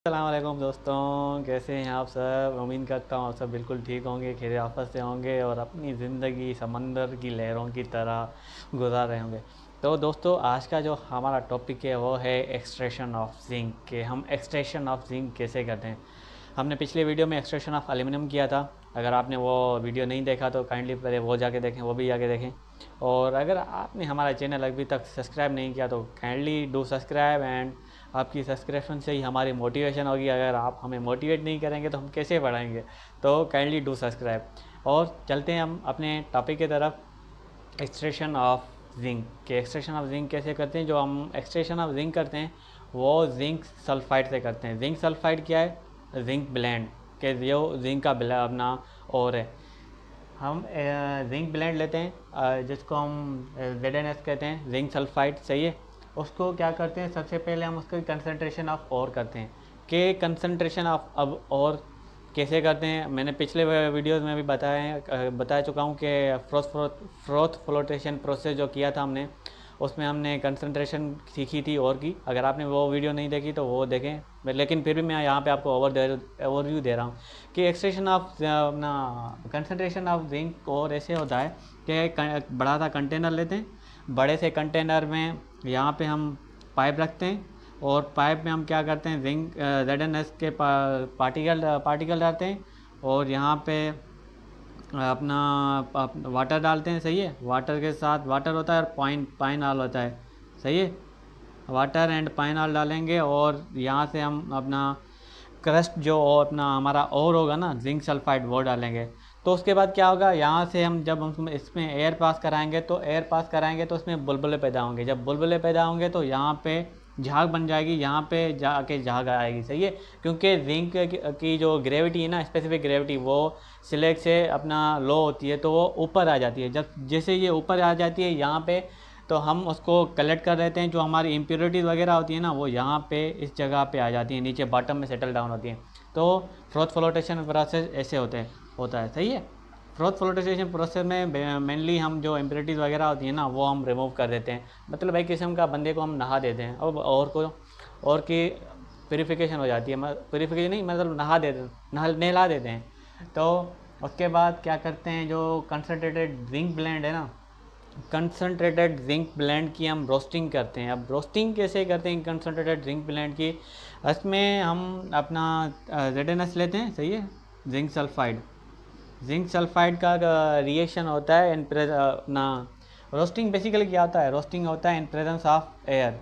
अस्सलाम वालेकुम दोस्तों, कैसे हैं आप सब। उम्मीद करता हूँ आप सब बिल्कुल ठीक होंगे, खैर आफत से होंगे और अपनी ज़िंदगी समंदर की लहरों की तरह गुजार रहे होंगे। तो दोस्तों, आज का जो हमारा टॉपिक है वो है एक्सट्रैक्शन ऑफ जिंक के हम एक्सट्रैक्शन ऑफ जिंक कैसे करते हैं। हमने पिछले वीडियो में एक्सट्रैक्शन ऑफ एल्यूमिनियम किया था। अगर आपने वो वीडियो नहीं देखा तो काइंडली पहले वो जाके देखें, वो भी जाके देखें। और अगर आपने हमारा चैनल अभी तक सब्सक्राइब नहीं किया तो काइंडली डू सब्सक्राइब। एंड आपकी सब्सक्रिप्शन से ही हमारी मोटिवेशन होगी। अगर आप हमें मोटिवेट नहीं करेंगे तो हम कैसे बढ़ाएंगे। तो काइंडली डू सब्सक्राइब। और चलते हैं हम अपने टॉपिक की तरफ, एक्सट्रैक्शन ऑफ जिंक के। एक्सट्रैक्शन ऑफ जिंक कैसे करते हैं। जो हम एक्सट्रैक्शन ऑफ जिंक करते हैं वो जिंक सल्फाइड से करते हैं। जिंक सल्फाइड क्या है, जिंक ब्लेंड के जो जिंक का अपना और है। हम जिंक ब्लेंड लेते हैं जिसको हम ZnS कहते हैं, जिंक सल्फाइड, सही है। उसको क्या करते हैं, सबसे पहले हम उसकी कंसनट्रेशन ऑफ और करते हैं कि कंसनट्रेशन ऑफ अब और कैसे करते हैं। मैंने पिछले वीडियोस में भी बता चुका हूँ कि फ्रोथ फ्लोटेशन प्रोसेस जो किया था हमने, उसमें हमने कंसंट्रेशन सीखी थी और की। अगर आपने वो वीडियो नहीं देखी तो वो देखें, लेकिन फिर भी मैं यहाँ पे आपको ओवरव्यू दे रहा हूँ कि एक्सट्रैक्शन ऑफ अपना कंसंट्रेशन ऑफ जिंक और ऐसे होता है कि बड़ा सा कंटेनर लेते हैं। बड़े से कंटेनर में यहाँ पे हम पाइप रखते हैं और पाइप में हम क्या करते हैं, जिंक ZnS के पार्टिकल डालते हैं और यहाँ पे अपना वाटर डालते हैं, सही है। वाटर के साथ वाटर होता है और पाइन ऑयल होता है, सही है। वाटर एंड पाइन ऑयल डालेंगे और यहाँ से हम अपना क्रस्ट जो अपना हमारा और होगा ना, जिंक सल्फाइड, वो डालेंगे। तो उसके बाद क्या होगा, यहाँ से हम जब हम इसमें एयर पास कराएंगे तो उसमें बुलबुले पैदा होंगे। जब बुलबुले पैदा होंगे तो यहाँ पे झाग बन जाएगी, यहाँ पे जाके झाग आएगी, सही है। क्योंकि जिंक की जो ग्रेविटी है ना, स्पेसिफिक ग्रेविटी, वो सिलेक्ट से अपना लो होती है तो वो ऊपर आ जाती है। जब जैसे ये ऊपर आ जाती है यहाँ पे, तो हम उसको कलेक्ट कर लेते हैं। जो हमारी इम्प्योरिटीज़ वगैरह होती है ना, वो यहाँ पे इस जगह पे आ जाती है, नीचे बॉटम में सेटल डाउन होती है। तो फ्रोथ फ्लोटेशन प्रोसेस ऐसे होता है, सही है। फ्रोथ फ्लोटेशन प्रोसेस में मेनली हम जो इम्प्योरिटीज़ वगैरह होती है ना, वो हम रिमूव कर देते हैं। मतलब एक किस्म का बंदे को हम नहा देते हैं और की प्योरीफिकेशन हो जाती है। प्योरीफिकेशन नहीं, मतलब नहला देते हैं। तो उसके बाद क्या करते हैं, जो कंसनट्रेटेड जिंक ब्लेंड है ना, कंसनट्रेटेड जिंक ब्लेंड की हम रोस्टिंग करते हैं। अब रोस्टिंग कैसे करते हैं कंसनट्रेटेड जिंक ब्लेंड की, इसमें हम अपना ZnS लेते हैं, सही है, जिंक सल्फाइड का रिएक्शन होता है अपना रोस्टिंग बेसिकली क्या होता है, रोस्टिंग होता है इन प्रेजेंस ऑफ एयर,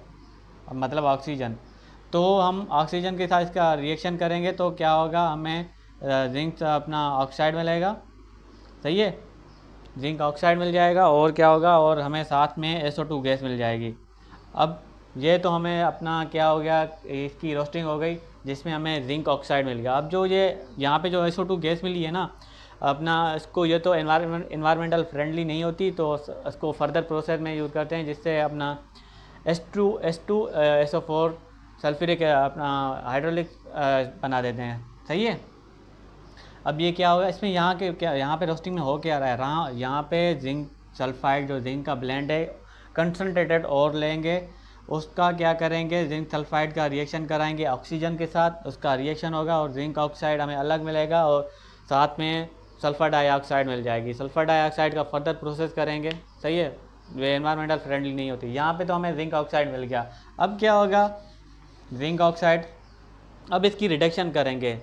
मतलब ऑक्सीजन। तो हम ऑक्सीजन के साथ इसका रिएक्शन करेंगे तो क्या होगा, हमें जिंक अपना ऑक्साइड मिलेगा, सही है। जिंक ऑक्साइड मिल जाएगा और क्या होगा, और हमें साथ में SO2 गैस मिल जाएगी। अब ये तो हमें अपना क्या हो गया, इसकी रोस्टिंग हो गई जिसमें हमें जिंक ऑक्साइड मिल गया। अब जो ये यहाँ पे जो SO2 गैस मिली है ना, अपना इसको, ये तो इन्वायरमेंटल फ्रेंडली नहीं होती, तो इसको फर्दर प्रोसेस में यूज़ करते हैं जिससे अपना SO4 सल्फ्यूरिक अपना हाइड्रोलिक बना देते हैं, सही है। अब ये क्या होगा इसमें, यहाँ पे रोस्टिंग में हो क्या रहा है, यहाँ पे जिंक सल्फाइड जो जिंक का ब्लेंड है, कंसनट्रेटेड और लेंगे, उसका क्या करेंगे, जिंक सल्फाइड का रिएक्शन कराएंगे ऑक्सीजन के साथ, उसका रिएक्शन होगा और जिंक ऑक्साइड हमें अलग मिलेगा और साथ में सल्फर डाइऑक्साइड मिल जाएगी। सल्फर डाइऑक्साइड का फर्दर प्रोसेस करेंगे, सही है। वे एनवायरमेंटल फ्रेंडली नहीं होती। यहाँ पे तो हमें जिंक ऑक्साइड मिल गया। अब क्या होगा, जिंक ऑक्साइड, अब इसकी रिडक्शन करेंगे,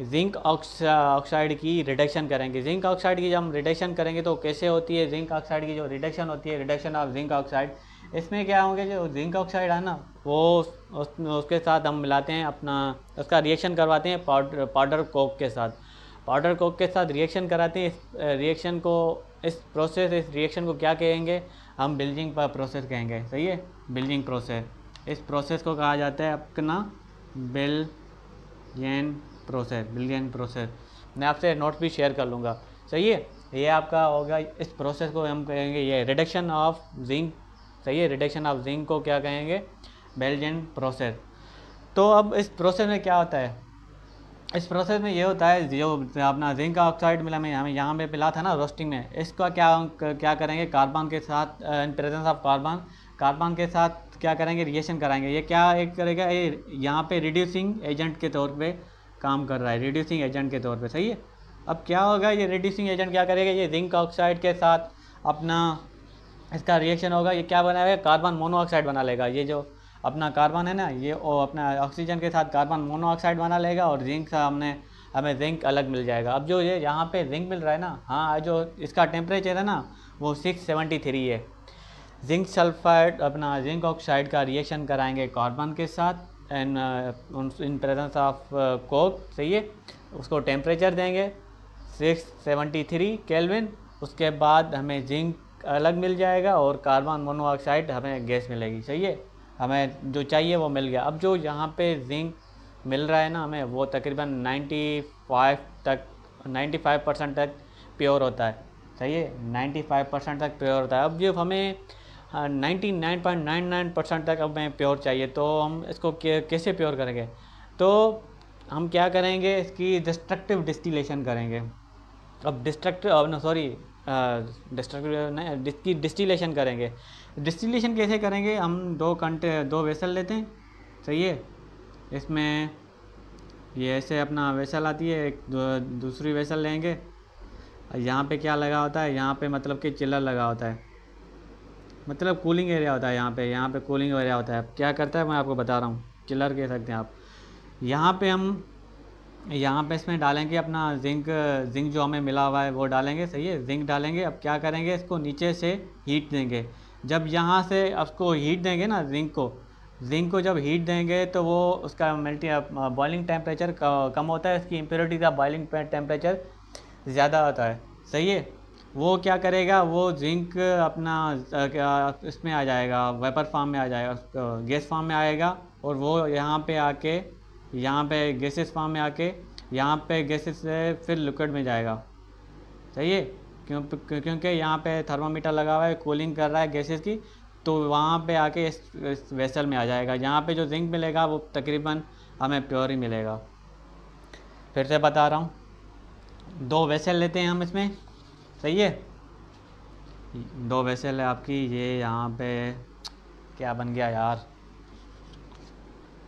जिंक ऑक्साइड की रिडक्शन करेंगे। जिंक ऑक्साइड की जब हम रिडक्शन करेंगे तो कैसे होती है, जिंक ऑक्साइड की जो रिडक्शन होती है, रिडक्शन ऑफ जिंक ऑक्साइड, इसमें क्या होंगे, जो जिंक ऑक्साइड है ना, वो उसके साथ हम मिलाते हैं अपना, उसका रिएक्शन करवाते हैं पाउडर कोक के साथ। पाउडर कोक के साथ रिएक्शन कराते हैं। इस रिएक्शन को क्या कहेंगे, हम बिल्जिंग प्रोसेस कहेंगे, सही है, बिल्जिंग प्रोसेस। इस प्रोसेस को कहा जाता है अपना बिलियन प्रोसेस। मैं आपसे नोट भी शेयर कर लूँगा, सही है। ये आपका होगा, इस प्रोसेस को हम कहेंगे ये रिडक्शन ऑफ जिंक, सही है। रिडक्शन ऑफ जिंक को क्या कहेंगे, बेल्जियन प्रोसेस। तो अब इस प्रोसेस में क्या होता है, इस प्रोसेस में ये होता है, जो अपना जिंक ऑक्साइड मिला, मैं हमें यहाँ पे पिला था ना रोस्टिंग में, इसका क्या करेंगे, कार्बन के साथ, इन प्रेजेंस ऑफ कार्बन के साथ क्या करेंगे, रिएक्शन कराएंगे। ये क्या एक करेगा, ये यहाँ पे रिड्यूसिंग एजेंट के तौर पे काम कर रहा है, रिड्यूसिंग एजेंट के तौर पे, सही है। अब क्या होगा, ये रिड्यूसिंग एजेंट क्या करेगा, ये जिंक ऑक्साइड के साथ अपना इसका रिएक्शन होगा, ये क्या बनाएगा, कार्बन मोनोऑक्साइड बना लेगा। ये जो अपना कार्बन है ना, ये अपना ऑक्सीजन के साथ कार्बन मोनोऑक्साइड बना लेगा और जिंक से हमें जिंक अलग मिल जाएगा। अब जो ये यहाँ पे जिंक मिल रहा है ना, हाँ, जो इसका टेम्परेचर है ना वो 673 है। जिंक सल्फाइड अपना जिंक ऑक्साइड का रिएक्शन कराएंगे कार्बन के साथ and in presence of Coke, सही है। उसको टेम्परेचर देंगे 673 केल्विन। उसके बाद हमें जिंक अलग मिल जाएगा और कार्बन मोनोऑक्साइड हमें गैस मिलेगी, सही है। हमें जो चाहिए वो मिल गया। अब जो यहाँ पे जिंक मिल रहा है ना हमें, वो तकरीबन 95% तक प्योर होता है, सही है। 95% तक प्योर होता है। अब जो हमें 99.99% तक हमें प्योर चाहिए, तो हम इसको कैसे प्योर करेंगे, तो हम क्या करेंगे, इसकी डिस्ट्रक्टिव डिस्टिलेशन करेंगे। अब इसकी डिस्टिलेशन करेंगे। डिस्टिलेशन कैसे करेंगे, हम 2 वेसल लेते हैं, सही है। इसमें ये ऐसे अपना वेसल आती है, एक दूसरी वेसल लेंगे। यहाँ पे क्या लगा होता है, यहाँ पे मतलब कि चिलर लगा होता है, मतलब कूलिंग एरिया होता है। यहाँ पे कूलिंग एरिया होता है। अब क्या करता है मैं आपको बता रहा हूँ, चिलर कह सकते हैं आप। यहाँ पे इसमें डालेंगे अपना जिंक जो हमें मिला हुआ है वो डालेंगे, सही है। जिंक डालेंगे। अब क्या करेंगे, इसको नीचे से हीट देंगे। जब यहाँ से उसको हीट देंगे ना, जिंक को जब हीट देंगे तो वो उसका बॉइलिंग टेम्परेचर कम होता है, इसकी इम्प्योरिटी का बॉइलिंग टेम्परेचर ज़्यादा होता है, सही है। वो क्या करेगा, वो जिंक अपना इसमें आ जाएगा, वेपर फॉर्म में आ जाएगा, गैस फॉर्म में आएगा। और वो यहाँ पे गैसेस फॉर्म में आके यहाँ पे गैसेस से फिर लिक्विड में जाएगा, सही है। क्योंकि यहाँ पे थर्मामीटर लगा हुआ है, कूलिंग कर रहा है गैसेस की, तो वहाँ पे आके इस वेसल में आ जाएगा। यहाँ पे जो जिंक मिलेगा वो तकरीबन हमें प्योर ही मिलेगा। फिर से बता रहा हूँ, 2 वेसल लेते हैं हम इसमें, सही है। 2 वेसल है आपकी। ये यहाँ पे क्या बन गया यार,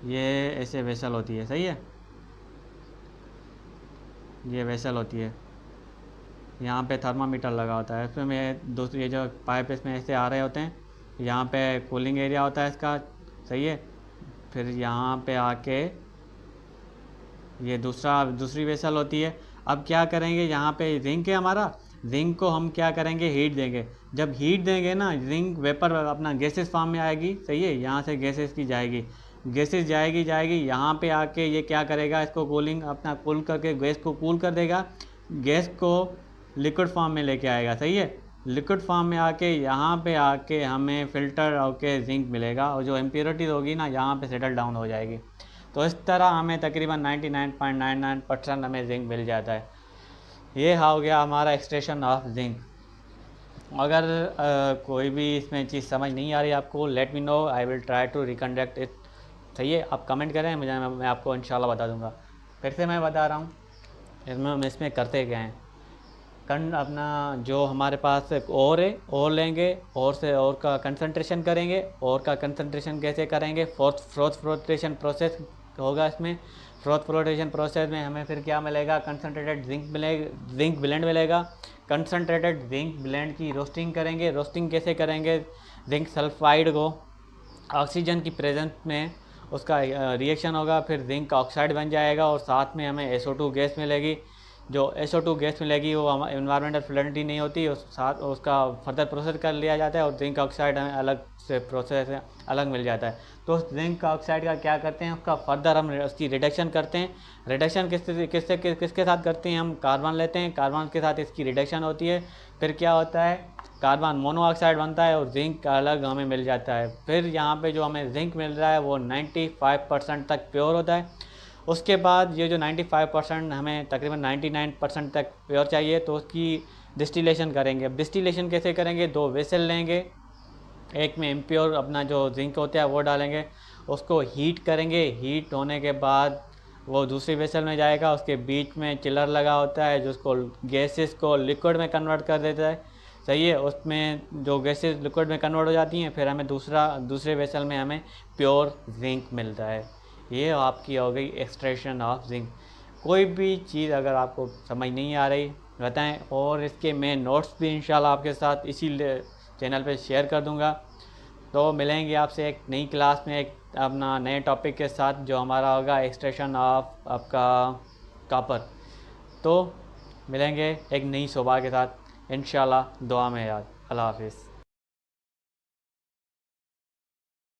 ये ऐसे वेसल होती है, सही है। ये वेसल होती है, यहाँ पे थर्मामीटर लगा होता है। इसमें दूसरी ये जो पाइप इसमें ऐसे आ रहे होते हैं, यहाँ पे कूलिंग एरिया होता है इसका, सही है। फिर यहाँ पे आके ये दूसरी वेसल होती है। अब क्या करेंगे, यहाँ पे जिंक है हमारा, जिंक को हम क्या करेंगे, हीट देंगे। जब हीट देंगे ना, जिंक वेपर अपना गैसेस फॉर्म में आएगी, सही है। यहाँ से गैसेस की गैसेस जाएगी। यहाँ पे आके ये क्या करेगा, इसको कूल करके गैस को कूल कर देगा, गैस को लिक्विड फॉर्म में लेके आएगा, सही है। लिक्विड फॉर्म में आके यहाँ पे आके हमें फ़िल्टर होके जिंक मिलेगा और जो इम्प्योरिटीज़ होगी ना यहाँ पे सेटल डाउन हो जाएगी। तो इस तरह हमें तकरीबन 99.99% हमें जिंक मिल जाता है। ये हो गया हमारा एक्सट्रैक्शन ऑफ जिंक। अगर कोई भी इसमें चीज़ समझ नहीं आ रही आपको, let me know, I will try to reconduct it, सही है। आप कमेंट करें, मैं आपको इंशाल्लाह बता दूंगा। फिर से मैं बता रहा हूँ, हम इसमें करते क्या हैं। अपना जो हमारे पास और है, और लेंगे, और का कंसंट्रेशन करेंगे। और का कंसंट्रेशन कैसे करेंगे, फ्रोथ फ्लोटेशन प्रोसेस होगा इसमें। फ्रोथ फ्लोटेशन प्रोसेस में हमें फिर क्या मिलेगा, कंसनट्रेटेड जिंक ब्लेंड मिलेगा। कंसनट्रेटेड जिंक ब्लेंड की रोस्टिंग करेंगे। रोस्टिंग कैसे करेंगे, जिंक सल्फाइड को ऑक्सीजन की प्रेजेंस में उसका रिएक्शन होगा, फिर जिंक ऑक्साइड बन जाएगा और साथ में हमें SO2 गैस मिलेगी। जो SO2 गैस मिलेगी वो इन्वायरमेंटल फ्लूइडिटी नहीं होती, उसका फर्दर प्रोसेस कर लिया जाता है और जिंक ऑक्साइड हमें अलग से प्रोसेस अलग मिल जाता है। तो जिंक ऑक्साइड का क्या करते हैं, उसका फर्दर हम उसकी रिडक्शन करते हैं। रिडक्शन किसके साथ करते हैं, हम कार्बन लेते हैं, कार्बन के साथ इसकी रिडक्शन होती है। फिर क्या होता है, कार्बन मोनोऑक्साइड बनता है और जिंक अलग हमें मिल जाता है। फिर यहाँ पे जो हमें जिंक मिल रहा है वो 95% तक प्योर होता है। उसके बाद ये जो 95% हमें तकरीबन 99% तक प्योर चाहिए, तो उसकी डिस्टिलेशन करेंगे। अब डिस्टिलेशन कैसे करेंगे, 2 वेसल लेंगे, एक में इम्प्योर अपना जो जिंक होता है वो डालेंगे, उसको हीट करेंगे। हीट होने के बाद वो दूसरी वेसल में जाएगा, उसके बीच में चिलर लगा होता है जो उसको गैसेस को लिक्विड में कन्वर्ट कर देता है, सही है, उसमें जो गैसेज लिक्विड में कन्वर्ट हो जाती हैं, फिर हमें दूसरे वेसल में हमें प्योर जिंक मिलता है। ये आपकी हो गई एक्सट्रैक्शन ऑफ जिंक। कोई भी चीज़ अगर आपको समझ नहीं आ रही बताएं, और इसके मैं नोट्स भी इंशाल्लाह आपके साथ इसी चैनल पे शेयर कर दूंगा। तो मिलेंगे आपसे एक नई क्लास में एक अपना नए टॉपिक के साथ, जो हमारा होगा एक्सट्रैक्शन ऑफ आपका कॉपर। तो मिलेंगे एक नई सुबह के साथ इंशाल्लाह। दुआ में याद। अल्लाह हाफिज़।